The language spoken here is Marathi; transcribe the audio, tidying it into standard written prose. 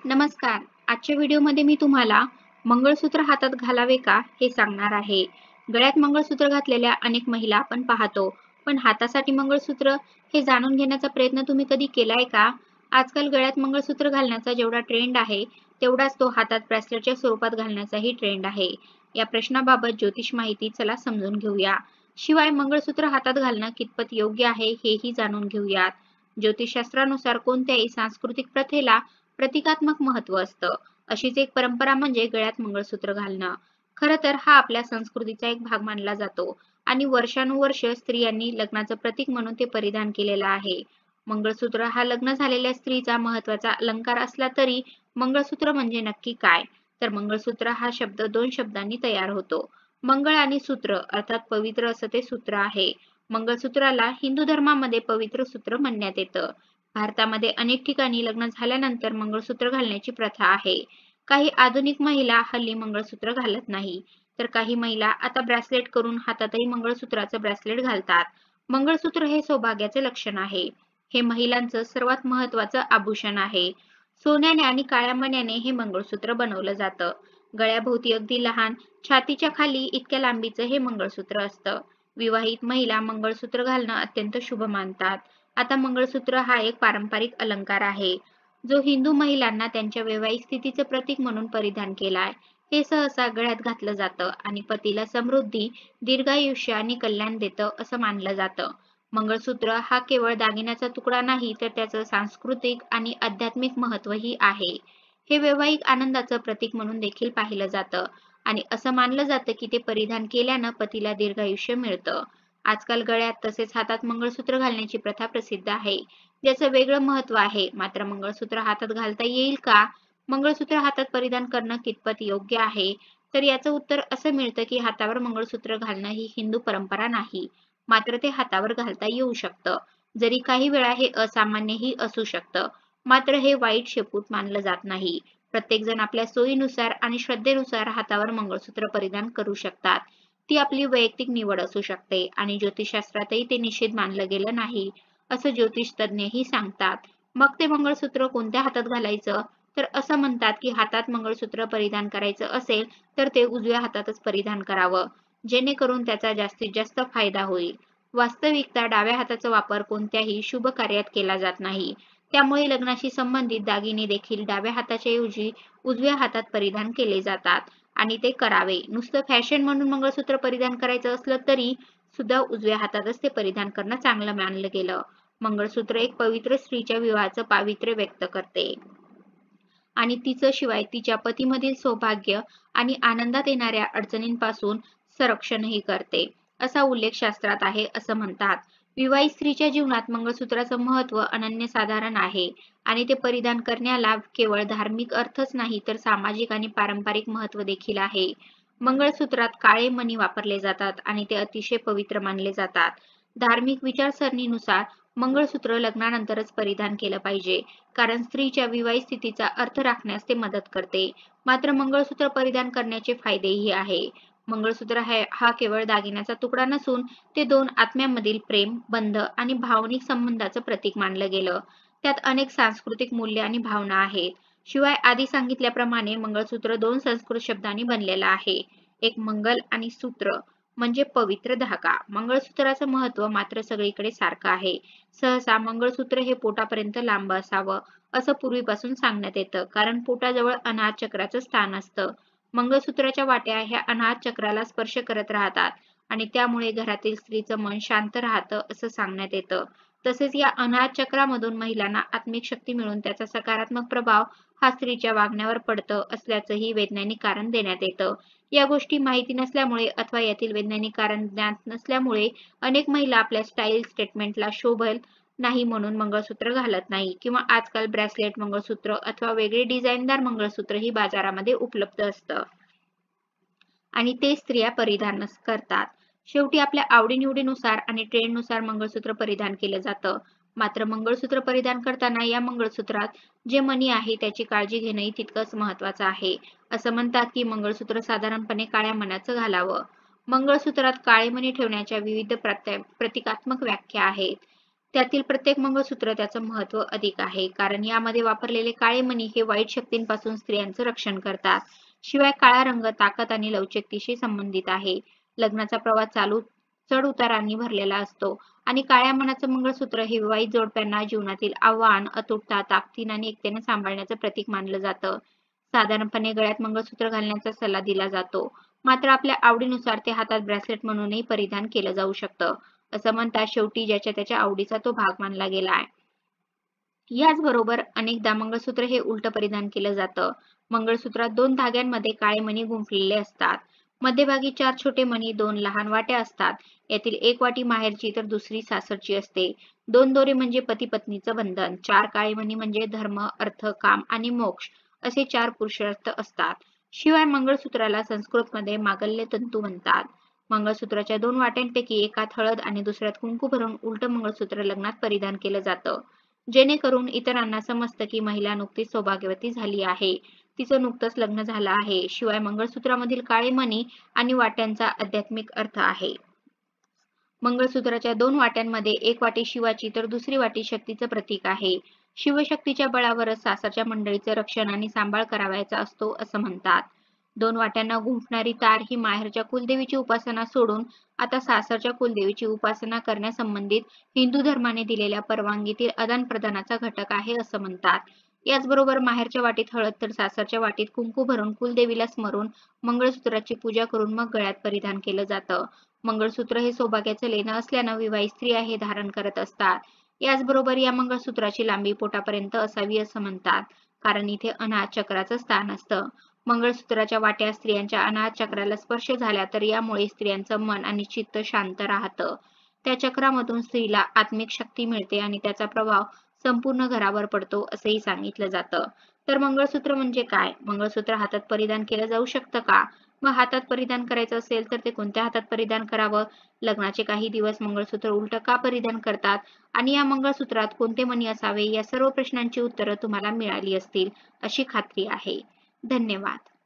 नमस्कार. आजच्या व्हिडिओमध्ये मी तुम्हाला मंगळसूत्र हातात घालावे का हे सांगणार आहे. गळ्यात मंगळसूत्र घातलेल्या अनेक महिला आपण पाहतो, पण हातासाठी मंगळसूत्र हे जाणून घेण्याचा प्रयत्न तुम्ही कधी केलाय का? आजकाल गळ्यात मंगळसूत्र घालण्याचा जेवढा ट्रेंड आहे, तेवढाच तो हातात ब्रेसलेटच्या स्वरूपात घालण्याचाही ट्रेंड आहे. या प्रश्नाबाबत ज्योतिष माहिती चला समजून घेऊया. शिवाय मंगळसूत्र हातात घालणं कितपत योग्य आहे हेही जाणून घेऊयात. ज्योतिषशास्त्रानुसार कोणत्याही सांस्कृतिक प्रथेला प्रतिकात्मक महत्त्व असतं. अशीच एक परंपरा म्हणजे गळ्यात मंगळसूत्र घालणं. खरं तर हा आपल्या संस्कृतीचा एक भाग मानला जातो आणि वर्षानुवर्ष स्त्रियांनी लग्नाचं प्रतीक म्हणून ते परिधान केलेलं आहे. मंगळसूत्र हा लग्न झालेल्या स्त्रीचा महत्त्वाचा अलंकार असला तरी मंगळसूत्र म्हणजे नक्की काय? तर मंगळसूत्र हा शब्द दोन शब्दांनी तयार होतो. मंगळ आणि सूत्र अर्थात पवित्र असं ते सूत्र आहे. मंगळसूत्राला हिंदू धर्मामध्ये पवित्र सूत्र म्हणण्यात येतं. भारतामध्ये अनेक ठिकाणी लग्न झाल्यानंतर मंगळसूत्र घालण्याची प्रथा आहे. काही आधुनिक महिला हल्ली मंगळसूत्र घालत नाही, तर काही महिला आता ब्रेसलेट करून हातातही मंगळसूत्राचं ब्रेसलेट घालतात. मंगळसूत्र हे सौभाग्याचे लक्षण आहे. हे महिलांचं सर्वात महत्त्वाचं आभूषण आहे. सोन्याने आणि काळ्या मण्याने हे मंगळसूत्र बनवलं जातं. गळ्याभोवती अगदी लहान, छातीच्या खाली इतक्या लांबीचं हे मंगळसूत्र असतं. विवाहित महिला मंगळसूत्र घालणं अत्यंत शुभ मानतात. आता मंगळसूत्र हा एक पारंपरिक अलंकार आहे, जो हिंदू महिलांना त्यांच्या वैवाहिक स्थितीचं प्रतीक म्हणून परिधान केलाय. हे सहसा गळ्यात घातलं जातं आणि पतीला समृद्धी, दीर्घायुष्य आणि कल्याण देतं असं मानलं जातं. मंगळसूत्र हा केवळ दागिन्याचा तुकडा नाही, तर त्याचं सांस्कृतिक आणि आध्यात्मिक महत्त्वही आहे. हे वैवाहिक आनंदाचं प्रतीक म्हणून देखील पाहिलं जातं आणि असं मानलं जातं की ते परिधान केल्यानं पतीला दीर्घायुष्य मिळतं. आजकाल गळ्यात तसेच हातात मंगळसूत्र घालण्याची प्रथा प्रसिद्ध आहे, ज्याचं वेगळं महत्त्व आहे. मात्र मंगळसूत्र हातात घालता येईल का? मंगळसूत्र हातात परिधान करणं कितपत योग्य आहे? तर याचं उत्तर असं मिळतं की हातावर मंगळसूत्र घालणं ही हिंदू परंपरा नाही. मात्र ते हातावर घालता येऊ शकतं. जरी काही वेळा हे असामान्यही असू शकतं. मात्र हे वाईट शेपूट मानलं जात नाही. प्रत्येकजण आपल्या सोयीनुसार आणि श्रद्धेनुसार हातावर मंगळसूत्र परिधान करू शकतात. ती आपली वैयक्तिक निवड असू शकते आणि ज्योतिषशास्त्रातही ते निषेध मानलं गेलं नाही, असं ज्योतिष तज्ज्ञही सांगतात. मग ते मंगळसूत्र कोणत्या हातात घालायचं? तर असं म्हणतात की हातात मंगळसूत्र परिधान करायचं असेल तर ते उजव्या हातातच परिधान करावं, जेणेकरून त्याचा जास्तीत जास्त फायदा होईल. वास्तविकता डाव्या हाताचा वापर कोणत्याही शुभ कार्यात केला जात नाही. त्यामुळे लग्नाशी संबंधित दागिने देखील डाव्या हाताच्या ऐवजी उजव्या हातात परिधान केले जातात. आणि ते करावे. नुसतं फॅशन म्हणून मंगळसूत्र परिधान करायचं असलं तरी सुद्धा उजव्या हातातच ते परिधान करणं चांगलं मानलं गेलं. मंगळसूत्र एक पवित्र स्त्रीच्या विवाहाचं पावित्र्य व्यक्त करते आणि तिचं शिवाय तिच्या पतीमधील सौभाग्य आणि आनंदात येणाऱ्या अडचणींपासून संरक्षणही करते, असा उल्लेख शास्त्रात आहे असं म्हणतात. विवाहित स्त्रीच्या जीवनात मंगळसूत्राचं महत्त्व अनन्यसाधारण आहे आणि ते परिधान करण्याला केवळ धार्मिक अर्थच नाही तर सामाजिक आणि पारंपरिक महत्त्व देखील आहे. मंगळसूत्रात काळे मणी वापरले जातात आणि ते अतिशय पवित्र मानले जातात. धार्मिक विचारसरणीनुसार मंगळसूत्र लग्नानंतरच परिधान केलं पाहिजे, कारण स्त्रीच्या विवाहित स्थितीचा अर्थ राखण्यास ते मदत करते. मात्र मंगळसूत्र परिधान करण्याचे फायदेही आहे. मंगळसूत्र हा केवळ दागिन्याचा तुकडा नसून ते दोन आत्म्यांमधील प्रेम, बंध आणि भावनिक संबंधाचं प्रतीक मानलं गेलं. त्यात अनेक सांस्कृतिक मूल्य आणि भावना आहेत. शिवाय आधी सांगितल्याप्रमाणे मंगळसूत्र दोन संस्कृत शब्दांनी बनलेलं आहे. एक मंगल आणि सूत्र म्हणजे पवित्र धागा. मंगळसूत्राचं महत्त्व मात्र सगळीकडे सारखं आहे. सहसा मंगळसूत्र हे पोटापर्यंत लांब असावं, असं पूर्वीपासून सांगण्यात येतं, कारण पोटाजवळ अनाहत चक्राचं स्थान असतं. मंगळसूत्राच्या वाट्या ह्या अनाहत चक्राला स्पर्श करत राहतात आणि त्यामुळे घरातील स्त्रीचं मन शांत राहतं असं सांगण्यात येतं. तसेच या अनाहत चक्रामधून महिलांना आत्मिक शक्ती मिळून त्याचा सकारात्मक प्रभाव हा स्त्रीच्या वागण्यावर पडतं असल्याचंही वैज्ञानिक कारण देण्यात येतं. या गोष्टी माहिती नसल्यामुळे अथवा यातील वैज्ञानिक कारण ज्ञात नसल्यामुळे अनेक महिला आपल्या स्टाईल स्टेटमेंटला शोभेल नाही म्हणून मंगळसूत्र घालत नाही किंवा आजकाल ब्रेसलेट मंगळसूत्र अथवा वेगळे डिझाईनदार मंगळसूत्रही बाजारामध्ये उपलब्ध असतं आणि ते स्त्रिया परिधान करतात. शेवटी आपल्या आवडीनिवडीनुसार आणि ट्रेंडनुसार मंगळसूत्र परिधान केलं जातं. मात्र मंगळसूत्र परिधान करताना या मंगळसूत्रात जे मणी आहे त्याची काळजी घेणंही तितकंच महत्त्वाचं आहे. असं म्हणतात की मंगळसूत्र साधारणपणे काळ्या मण्याचं घालावं. मंगळसूत्रात काळे मणी ठेवण्याच्या विविध प्रतिकात्मक व्याख्या आहेत. त्यातील प्रत्येक मंगळसूत्र त्याचं महत्त्व अधिक आहे, कारण यामध्ये वापरलेले काळे मणी हे वाईट शक्तींपासून स्त्रियांचं रक्षण करतात. शिवाय काळा रंग ताकद आणि लवचिकतेशी संबंधित आहे. लग्नाचा प्रवास चढ उतारांनी भरलेला असतो आणि काळ्या मनाचं मंगळसूत्र हे विवाहित जोडप्यांना जीवनातील आव्हान, अतुटता, ताकदीने आणि एकतेने सांभाळण्याचं प्रतीक मानलं जातं. साधारणपणे गळ्यात मंगळसूत्र घालण्याचा सल्ला दिला जातो. मात्र आपल्या आवडीनुसार ते हातात ब्रेसलेट म्हणूनही परिधान केलं जाऊ शकतं. असं म्हणतात, शेवटी ज्याच्या त्याच्या आवडीचा तो भाग मानला गेला आहे. याचबरोबर अनेकदा मंगळसूत्र हे उलटं परिधान केलं जातं. मंगळसूत्रात 2 धाग्यांमध्ये काळे मणी गुंफलेले असतात. मध्यभागी 4 छोटे मणी, 2 लहान वाट्या असतात. यातील एक वाटी माहेरची तर दुसरी सासरची असते. 2 दोरे म्हणजे पती-पत्नीचं बंधन. 4 काळे मणी म्हणजे धर्म, अर्थ, काम आणि मोक्ष असे 4 पुरुषार्थ असतात. शिवाय मंगळसूत्राला संस्कृतमध्ये मांगल्य तंतू म्हणतात. मंगळसूत्राच्या 2 वाट्यांपैकी एकात हळद आणि दुसऱ्यात कुंकू भरून उलटं मंगळसूत्र लग्नात परिधान केलं जातं. जेणेकरून इतरांना समजतं की महिला नुकतीच सौभाग्यवती झाली आहे. तिचं नुकतंच लग्न झालं आहे. शिवाय मंगळसूत्रामधील काळे मणी आणि वाट्यांचा आध्यात्मिक अर्थ आहे. मंगळसूत्राच्या 2 वाट्यांमध्ये एक वाटी शिवाची तर दुसरी वाटी शक्तीचं प्रतीक आहे. शिवशक्तीच्या बळावरच सासरच्या मंडळीचं रक्षण आणि सांभाळ करावयाचा असतो असं म्हणतात. 2 वाट्यांना गुंफणारी तार ही माहेरच्या कुलदेवीची उपासना सोडून आता सासरच्या कुलदेवीची उपासना करण्यासंबंधित हिंदू धर्माने दिलेल्या परवानगीतील आदान-प्रदानाचा घटक आहे असं म्हणतात. याचबरोबर माहेरच्या वाटीत हळद तर सासरच्या वाटीत कुंकू भरून कुलदेवीला स्मरून मंगळसूत्राची पूजा करून मग गळ्यात परिधान केलं जातं. मंगळसूत्र हे सौभाग्याचं लेणं असल्यानं विवाहित स्त्रिया हे धारण करत असतात. याचबरोबर या मंगळसूत्राची लांबी पोटापर्यंत असावी असं म्हणतात, कारण इथे अनाहत चक्राचं स्थान असतं. मंगळसूत्राच्या वाट्या स्त्रियांच्या अनाहत चक्राला स्पर्श झाल्या तर यामुळे स्त्रियांचं मन आणि चित्त शांत राहतं. त्या चक्रामधून स्त्रीला आत्मिक शक्ती मिळते आणि त्याचा प्रभाव संपूर्ण घरावर पडतो असंही सांगितलं जातं. तर मंगळसूत्र म्हणजे काय? मंगळसूत्र हातात परिधान केलं जाऊ शकतं का? मग हातात परिधान करायचं असेल तर ते कोणत्या हातात परिधान करावं? लग्नाचे काही दिवस मंगळसूत्र उलटं का परिधान करतात? आणि या मंगळसूत्रात कोणते मणी असावे? या सर्व प्रश्नांची उत्तरं तुम्हाला मिळाली असतील अशी खात्री आहे. धन्यवाद.